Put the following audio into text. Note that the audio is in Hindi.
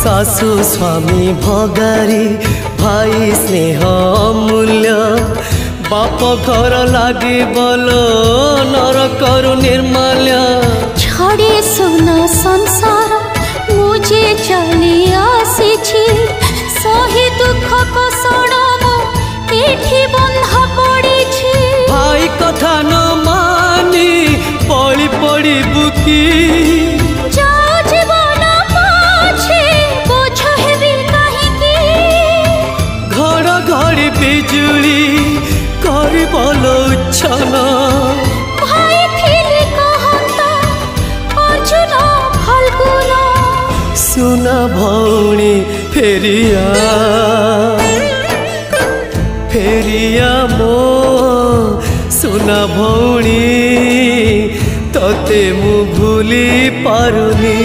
सासु स्वामी भगारी भाई स्नेह अमूल्य बाप घर लागे बोलो नरकर निर्माल्य छड़े सुना संसार मुझे चली आसी सही दुख को सड़मो एठी बंधा पड़ी भाई कथा न मानी पड़ी पड़ी बुकी जाओ जीवन पाछे बोझ हेबी काहे की घर घड़ी बिजुली करी बोलो उच्छन भाई थिली कहता अर्जुन फल्गुन सुना भौणी फेरिया फेरिया मो सुना भौणी तते मु भूली पारुनी।